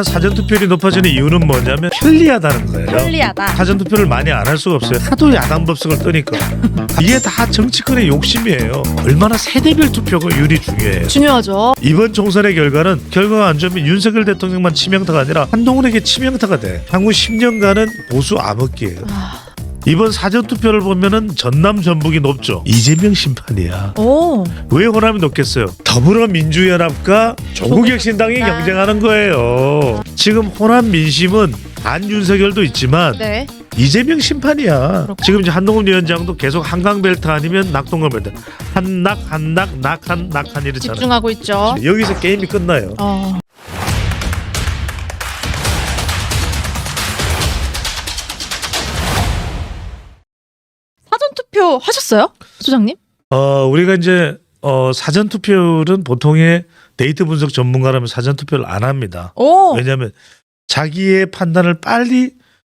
사전투표율이 높아지는 이유는 뭐냐면 편리하다는 거예요. 편리하다. 사전투표를 많이 안 할 수가 없어요. 하도 야당법석을 뜨니까. 이게 다 정치권의 욕심이에요. 얼마나 세대별 투표가 율이 중요해요. 중요하죠. 이번 총선의 결과가 안 좋으면 윤석열 대통령만 치명타가 아니라 한동훈에게 치명타가 돼. 향후 10년간은 보수 암흑기예요. 이번 사전투표를 보면은 전남 전북이 높죠. 이재명 심판이야. 오. 왜 호남이 높겠어요? 더불어민주연합과 조국혁신당이 조국혁신당. 경쟁하는 거예요. 지금 호남 민심은 안윤석열도 있지만 네. 이재명 심판이야. 그렇구나. 지금 이제 한동훈 위원장도 계속 한강벨트 아니면 낙동강벨트 낙한 이렇잖아요. 집중하고 있죠. 여기서 게임이 끝나요. 사전 투표 하셨어요, 소장님? 우리가 이제 사전 투표율은 보통의 데이터 분석 전문가라면 사전 투표를 안 합니다. 오. 왜냐하면 자기의 판단을 빨리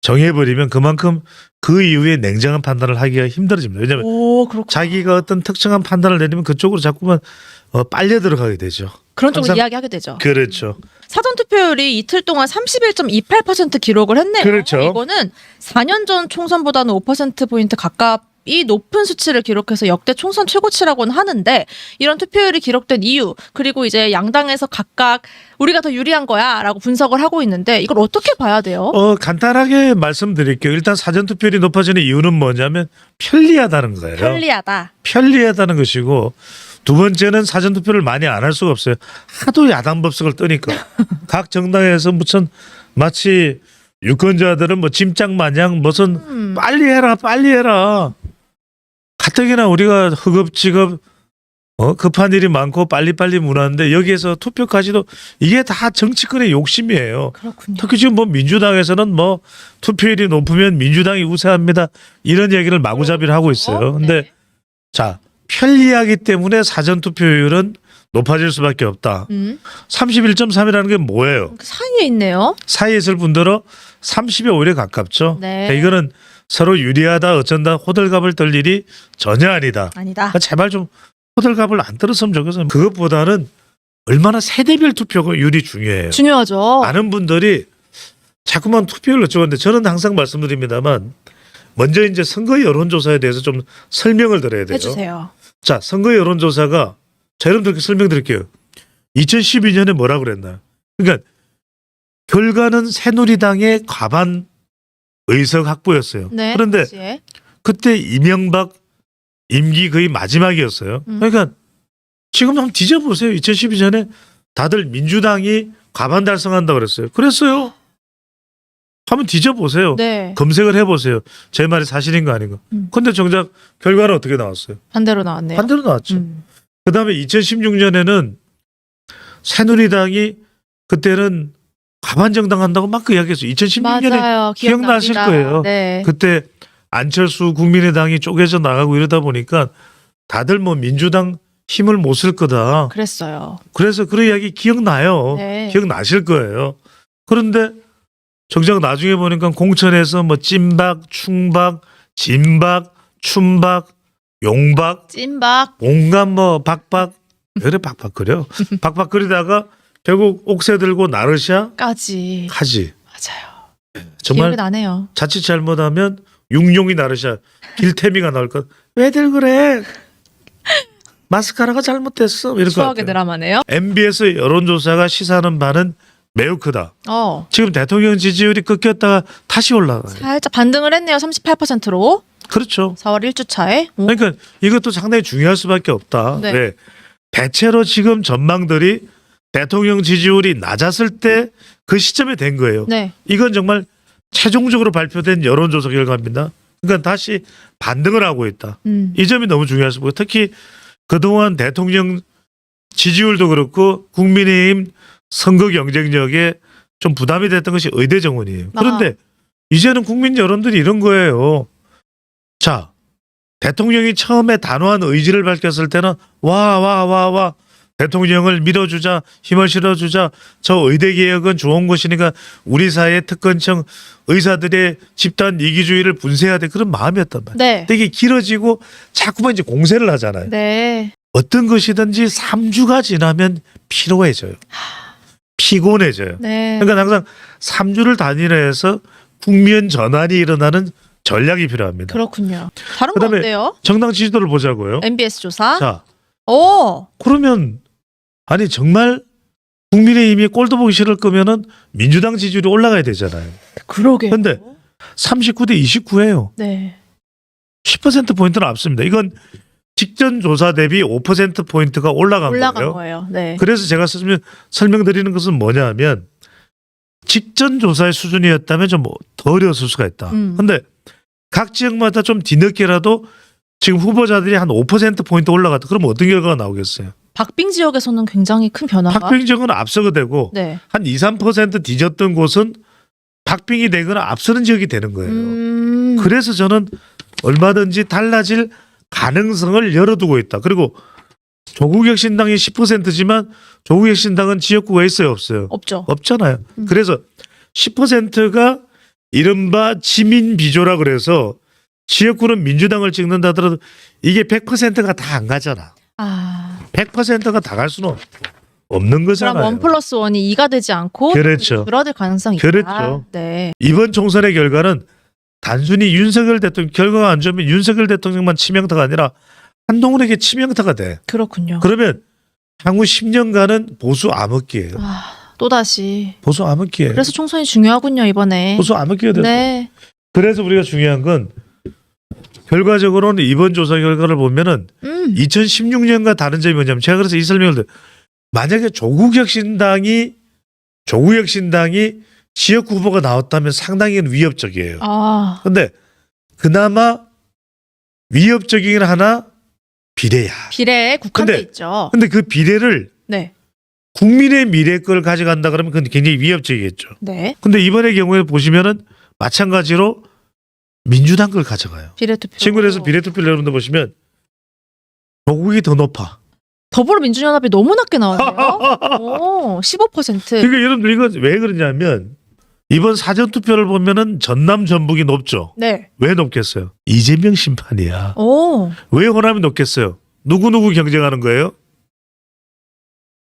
정해버리면 그만큼 그 이후에 냉정한 판단을 하기가 힘들어집니다. 왜냐하면 오, 그렇구나. 자기가 어떤 특정한 판단을 내리면 그쪽으로 자꾸만 빨려 들어가게 되죠. 그런 쪽으로 항상- 이야기하게 되죠. 그렇죠. 사전 투표율이 이틀 동안 31.28% 기록을 했네요. 그렇죠. 이거는 4년 전 총선보다는 5%포인트 가깝이 높은 수치를 기록해서 역대 총선 최고치라고는 하는데, 이런 투표율이 기록된 이유, 그리고 이제 양당에서 각각 우리가 더 유리한 거야라고 분석을 하고 있는데, 이걸 어떻게 봐야 돼요? 간단하게 말씀드릴게요. 일단 사전 투표율이 높아지는 이유는 뭐냐면 편리하다는 거예요. 편리하다는 것이고, 두 번째는 사전 투표를 많이 안 할 수가 없어요. 하도 야당법석을 뜨니까 각 정당에서 마치 유권자들은 뭐 짐짝 마냥 무슨 빨리 해라. 가뜩이나 우리가 허겁지겁 급한 일이 많고 빨리빨리 문하는데 여기에서 투표까지도 이게 다 정치권의 욕심이에요. 그렇군요. 특히 지금 뭐 민주당에서는 뭐 투표율이 높으면 민주당이 우세합니다. 이런 얘기를 마구잡이를 하고 있어요. 근데 네. 자, 편리하기 때문에 사전 투표율은 높아질 수밖에 없다. 31.3이라는 게 뭐예요? 그 사이에 있네요. 사이에 있을 분들은 30에 오히려 가깝죠. 네. 그러니까 이거는 서로 유리하다 어쩐다 호들갑을 떨 일이 전혀 아니다. 아니다. 제발 좀 호들갑을 안 떨었으면 좋겠어요. 그것보다는 얼마나 세대별 투표가 율이 중요해요. 중요하죠. 많은 분들이 자꾸만 투표율을 여쭤보는데 저는 항상 말씀드립니다만 먼저 이제 선거 여론조사에 대해서 좀 설명을 드려야 돼요. 해주세요. 자, 선거 여론조사가 자, 여러분들께 설명드릴게요. 2012년에 뭐라 그랬나요? 그러니까 결과는 새누리당의 과반 의석 확보였어요. 네. 그런데 당시에. 그때 이명박 임기 거의 마지막이었어요. 그러니까 지금 한번 뒤져보세요. 2012년에 다들 민주당이 과반 달성한다고 그랬어요. 그랬어요. 한번 뒤져보세요. 네. 검색을 해보세요. 제 말이 사실인 거 아닌가. 근데 정작 결과는 어떻게 나왔어요? 반대로 나왔네요. 반대로 나왔죠. 그다음에 2016년에는 새누리당이 그때는 과반 정당 한다고 막 그 이야기했어요. 2016년에 맞아요. 기억나실 기억납니다. 거예요. 네. 그때 안철수 국민의당이 쪼개져 나가고 이러다 보니까 다들 뭐 민주당 힘을 못 쓸 거다. 그랬어요. 그래서 그런 이야기 기억나요. 네. 기억나실 거예요. 그런데 정작 나중에 보니까 공천에서 뭐 찐박, 충박, 진박, 춘박, 용박, 찐박. 온갖 뭐 박박 왜 박박거려? 박박거리다가 결국 옥새 들고 나르샤까지 까지. 하지. 맞아요. 정말 기억이 나네요. 자칫 잘못하면 육룡이 나르샤 길태미가 나올 것. 왜들 그래? 마스카라가 잘못됐어. 이럴 것 추억의 같아요. 드라마네요. MBS 여론조사가 시사하는 바는 매우 크다. 지금 대통령 지지율이 꺾였다가 다시 올라가요. 살짝 반등을 했네요. 38%로. 그렇죠. 4월 1주 차에. 그러니까 이것도 상당히 중요할 수밖에 없다. 네. 왜? 대체로 지금 전망들이 대통령 지지율이 낮았을 때 그 시점에 된 거예요. 네. 이건 정말 최종적으로 발표된 여론조사 결과입니다. 그러니까 다시 반등을 하고 있다. 이 점이 너무 중요하고 특히 그동안 대통령 지지율도 그렇고 국민의힘 선거 경쟁력에 좀 부담이 됐던 것이 의대 정원이에요. 그런데 이제는 국민 여론들이 이런 거예요. 자, 대통령이 처음에 단호한 의지를 밝혔을 때는 와 대통령을 밀어주자, 힘을 실어주자, 저 의대 개혁은 좋은 것이니까 우리 사회 특권층 의사들의 집단 이기주의를 분쇄해야 돼, 그런 마음이었단 말이에요. 네. 근데 이게 길어지고 자꾸만 이제 공세를 하잖아요. 네. 어떤 것이든지 3주가 지나면 피로해져요. 피곤해져요. 네. 그러니까 항상 3주를 단위로 해서 국면 전환이 일어나는 전략이 필요합니다. 그렇군요. 다른 거 그다음에 어때요? 정당 지지도를 보자고요. MBS 조사. 자, 오. 그러면 아니 정말 국민의힘이 꼴도 보기 싫을 거면은 민주당 지지율이 올라가야 되잖아요. 그러게요. 근데 39대 29예요. 네. 10% 포인트는 앞섭니다. 이건 직전 조사 대비 5% 포인트가 올라간 거예요. 거예요. 네. 그래서 제가 설명드리는 것은 뭐냐면 직전 조사의 수준이었다면 좀 더 어려웠을 수가 있다. 근데 각 지역마다 좀 뒤늦게라도 지금 후보자들이 한 5% 포인트 올라갔다. 그러면 어떤 결과가 나오겠어요? 박빙 지역에서는 굉장히 큰 변화가. 박빙 지역은 앞서게 되고 네. 한 2, 3% 뒤졌던 곳은 박빙이 되거나 앞서는 지역이 되는 거예요. 그래서 저는 얼마든지 달라질 가능성을 열어두고 있다. 그리고 조국혁신당이 10%지만 조국혁신당은 지역구가 있어요, 없어요? 없죠. 없잖아요. 그래서 10%가 이른바 지민 비조라 그래서 지역구는 민주당을 찍는다 하더라도 이게 100%가 다 안 가잖아. 아. 100%가 다 갈 수는 없는 그럼 거잖아요. 1+1이 2가 되지 않고 그렇죠. 줄어들 가능성이 있다. 그렇죠. 네. 이번 총선의 결과는 단순히 윤석열 대통령 결과가 안 좋으면 윤석열 대통령만 치명타가 아니라 한동훈에게 치명타가 돼. 그렇군요. 그러면 향후 10년간은 보수 암흑기예요. 아, 또 다시. 보수 암흑기예요. 그래서 총선이 중요하군요, 이번에. 보수 암흑기가 됐어요. 네. 그래서 우리가 중요한 건 결과적으로는 이번 조사 결과를 보면은 2016년과 다른 점이 뭐냐면 제가 그래서 이 설명을 드려요. 만약에 조국혁신당이 지역구 후보가 나왔다면 상당히 위협적이에요. 아. 근데 그나마 위협적이긴 하나 비례야. 비례에 국한돼 근데- 있죠. 근데 그 비례를 네. 국민의 미래 걸 가져간다 그러면 그건 굉장히 위협적이겠죠. 네. 근데 이번의 경우에 보시면은 마찬가지로 민주당 걸 가져가요. 비례 투표. 친구에서 비례 투표를 여러분들 보시면 조국이 더 높아. 더불어민주연합이 너무 낮게 나왔네요. 오, 15%. 그러니까 여러분들 이거 왜 그러냐면 이번 사전 투표를 보면은 전남 전북이 높죠. 네. 왜 높겠어요? 이재명 심판이야. 오. 왜 호남이 높겠어요? 누구 경쟁하는 거예요?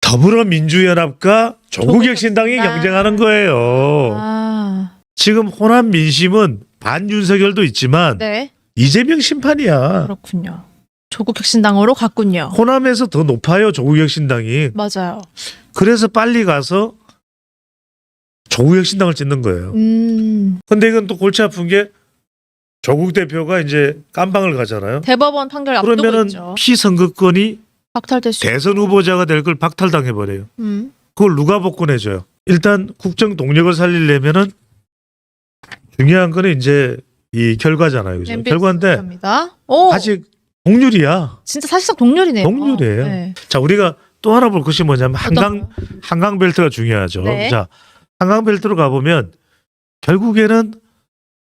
더불어민주연합과 조국혁신당이 조국혁신당. 경쟁하는 거예요. 아. 지금 호남 민심은 반윤석열도 있지만 네. 이재명 심판이야. 그렇군요. 조국혁신당으로 갔군요. 호남에서 더 높아요, 조국혁신당이. 맞아요. 그래서 빨리 가서 조국혁신당을 찍는 거예요. 근데 이건 또 골치 아픈 게 조국 대표가 이제 깜방을 가잖아요. 대법원 판결 앞두고 그러면은 있죠. 피선거권이 박탈될 수. 대선 후보자가 될 걸 박탈당해 버려요. 그걸 누가 복권해줘요? 일단 국정 동력을 살리려면은 중요한 거는 이제 이 결과잖아요, 그죠? MBS 결과인데 입니다. 오. 아직 동률이야. 진짜 사실상 동률이네요. 동률이에요. 네. 자, 우리가 또 하나 볼 것이 뭐냐면 어떤 한강 벨트가 중요하죠. 네. 자, 한강 벨트로 가보면 결국에는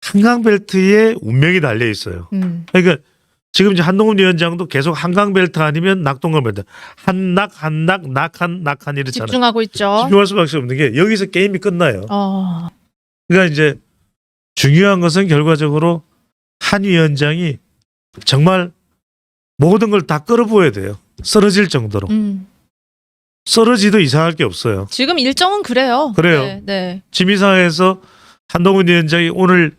한강 벨트에 운명이 달려 있어요. 그러니까 지금 이제 한동훈 위원장도 계속 한강 벨트 아니면 낙동강 벨트, 낙한 이렇잖아요. 집중하고 있죠. 집중할 수밖에 없는 게 여기서 게임이 끝나요. 어. 그러니까 이제 중요한 것은 결과적으로 한 위원장이 정말 모든 걸 다 끌어부어야 돼요. 쓰러질 정도로. 쓰러지도 이상할 게 없어요. 지금 일정은 그래요. 그래요. 네. 네. 지미사에서 한동훈 위원장이 오늘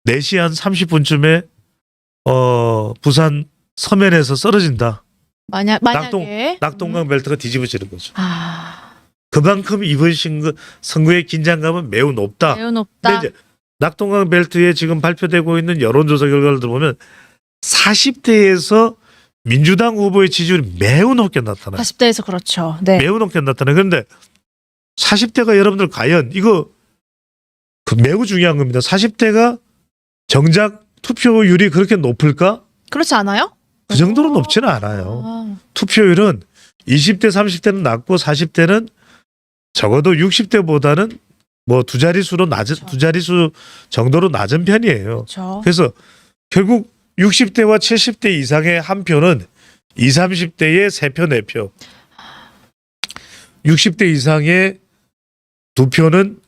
4시 한 30분쯤에 부산 서면에서 쓰러진다. 만약에 낙동강 벨트가 뒤집어지는 거죠. 아. 그만큼 이번 선거의 긴장감은 매우 높다. 매우 높다. 근데 이제 낙동강 벨트에 지금 발표되고 있는 여론조사 결과를 들어보면 40대에서 민주당 후보의 지지율이 매우 높게 나타나요. 40대에서 그렇죠. 네. 매우 높게 나타나요. 그런데 40대가 여러분들 과연 이거 매우 중요한 겁니다. 40대가 정작 투표율이 그렇게 높을까? 그렇지 않아요? 그 정도로 높지는 않아요. 아. 투표율은 20대, 30대는 낮고 40대는 적어도 60대보다는 뭐 두 자릿수 정도로 낮은 편이에요. 그렇죠. 그래서 결국 60대와 70대 이상의 한 표는 20, 30대의 3표, 4표. 60대 이상의 두 표는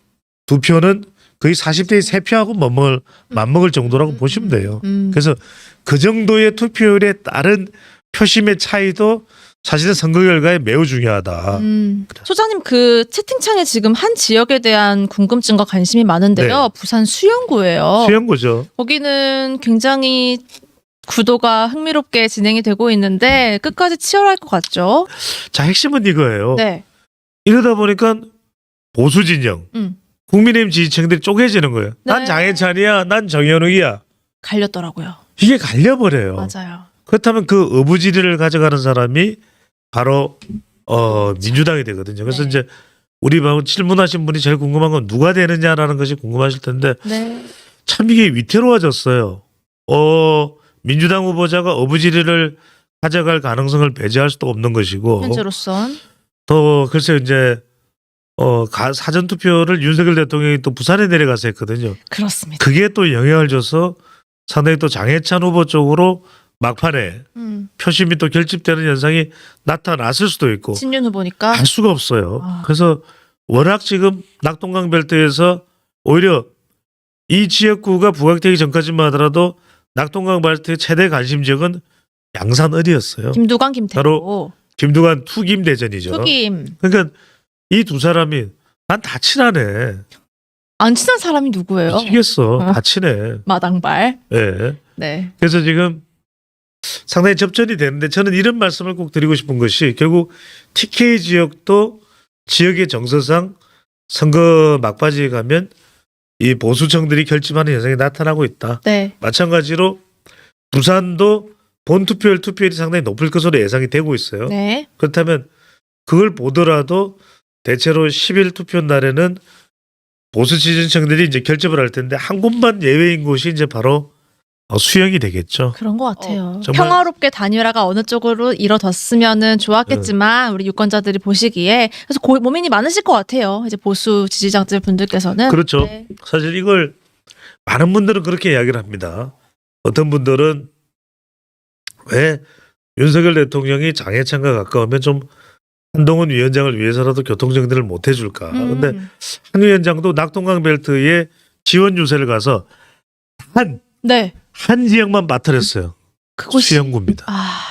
거의 40대의 3표하고 맞먹을 정도라고 보시면 돼요. 그래서 그 정도의 투표율에 따른 표심의 차이도 사실은 선거 결과에 매우 중요하다. 소장님 그 채팅창에 지금 한 지역에 대한 궁금증과 관심이 많은데요. 네. 부산 수영구예요. 수영구죠. 거기는 굉장히 구도가 흥미롭게 진행이 되고 있는데 끝까지 치열할 것 같죠? 자, 핵심은 이거예요. 네. 이러다 보니까 보수 진영, 국민의힘 지지층들이 쪼개지는 거예요. 네. 난 장해찬이야, 난 정현욱이야. 갈렸더라고요. 이게 갈려버려요. 맞아요. 그렇다면 그 어부지리를 가져가는 사람이 바로 민주당이 되거든요. 그래서 네. 이제 우리 방금 질문하신 분이 제일 궁금한 건 누가 되느냐라는 것이 궁금하실 텐데 네. 참 이게 위태로워졌어요. 민주당 후보자가 어부지리를 가져갈 가능성을 배제할 수도 없는 것이고 현재로선. 또 글쎄 이제 사전 투표를 윤석열 대통령이 또 부산에 내려가서 했거든요. 그렇습니다. 그게 또 영향을 줘서 상당히 또 장해찬 후보 쪽으로 막판에 표심이 또 결집되는 현상이 나타났을 수도 있고 신윤 후보니까. 알 수가 없어요. 아. 그래서 워낙 지금 낙동강 벨트에서 오히려 이 지역구가 부각되기 전까지만 하더라도 낙동강 벨트의 최대 관심 지역은 양산을이었어요. 김두관, 김태호. 바로 김두관 투김 대전이죠. 투김. 그러니까 이 두 사람이 난 다 친하네. 안 친한 사람이 누구예요? 미치겠어. 다 친해. 마당발. 예. 네. 그래서 지금 상당히 접전이 되는데 저는 이런 말씀을 꼭 드리고 싶은 것이 결국 TK 지역도 지역의 정서상 선거 막바지에 가면 이 보수층들이 결집하는 현상이 나타나고 있다. 네. 마찬가지로 부산도 본 투표율이 상당히 높을 것으로 예상이 되고 있어요. 네. 그렇다면 그걸 보더라도 대체로 10일 투표 날에는 보수 지지층들이 이제 결집을 할 텐데 한 곳만 예외인 곳이 이제 바로 수영이 되겠죠. 그런 것 같아요. 정말- 평화롭게 단일화가 어느 쪽으로 이뤄졌으면은 좋았겠지만 우리 유권자들이 보시기에 그래서 고민이 많으실 것 같아요. 이제 보수 지지자들 분들께서는 그렇죠. 네. 사실 이걸 많은 분들은 그렇게 이야기를 합니다. 어떤 분들은 왜 윤석열 대통령이 장해찬과 가까우면 좀 한동훈 위원장을 위해서라도 교통정리를 못 해줄까. 근데 한 위원장도 낙동강 벨트에 지원 유세를 가서 네. 한 지역만 맡으랬어요. 그곳이 수영구입니다. 아,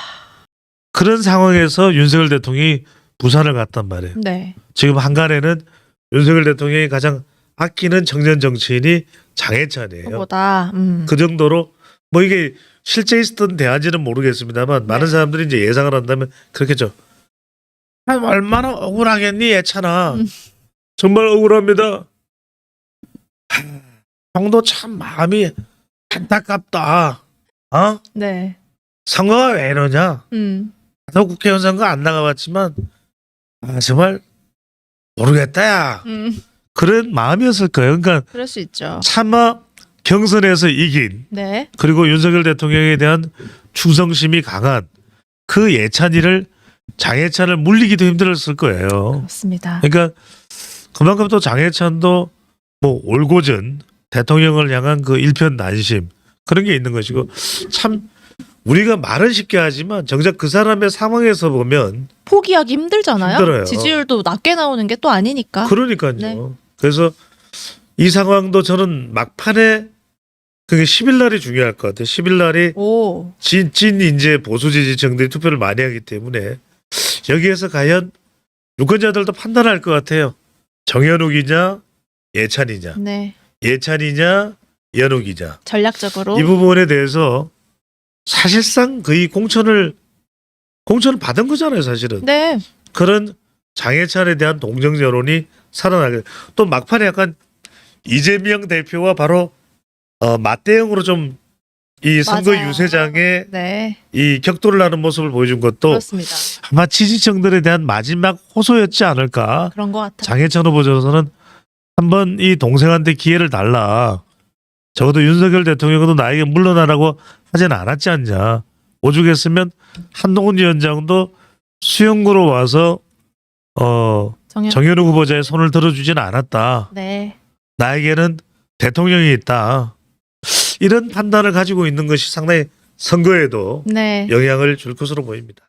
그런 상황에서 윤석열 대통령이 부산을 갔단 말이에요. 네. 지금 한간에는 윤석열 대통령이 가장 아끼는 청년 정치인이 장해찬이에요. 그보다 그 정도로 뭐 이게 실제 있었던 대화인지는 모르겠습니다만 많은 사람들이 이제 예상을 한다면 그렇겠죠. 얼마나 억울하겠니 예찬아. 정말 억울합니다. 형도 참 마음이 안타깝다. 네. 선거가 왜 이러냐. 너 국회의원 선거 안 나가봤지만 정말 모르겠다 야. 그런 마음이었을 거예요. 그러니까 그럴 수 있죠. 차마 경선에서 이긴 네. 그리고 윤석열 대통령에 대한 충성심이 강한 그 예찬이를 장해찬을 물리기도 힘들었을 거예요. 맞습니다. 그러니까 그만큼 또 장해찬도 뭐 올고전 대통령을 향한 그 일편단심 그런 게 있는 것이고 참 우리가 말은 쉽게 하지만 정작 그 사람의 상황에서 보면 포기하기 힘들잖아요. 힘들어요. 지지율도 낮게 나오는 게 또 아니니까. 그러니까요. 네. 그래서 이 상황도 저는 막판에 그게 10일 날이 중요할 것 같아요. 10일 날이 오. 찐 이제 보수 지지층들이 투표를 많이 하기 때문에 여기에서 과연 유권자들도 판단할 것 같아요. 정현욱이냐 예찬이냐 네. 예찬이냐 연욱이냐 전략적으로. 이 부분에 대해서 사실상 거의 공천을 받은 거잖아요. 사실은 네. 그런 장해찬에 대한 동정 여론이 살아나게 또 막판에 약간 이재명 대표와 바로 맞대응으로 좀 이 선거 맞아요. 유세장에 네. 이 격돌을 하는 모습을 보여준 것도 그렇습니다. 아마 지지층들에 대한 마지막 호소였지 않을까. 그런 것 같아요. 장해찬 후보자로서는 한번 이 동생한테 기회를 달라. 적어도 윤석열 대통령도 나에게 물러나라고 하진 않았지 않냐. 오죽했으면 한동훈 위원장도 수영구로 와서 정현욱 후보자의 손을 들어주지는 않았다. 네. 나에게는 대통령이 있다. 이런 판단을 가지고 있는 것이 상당히 선거에도 네. 영향을 줄 것으로 보입니다.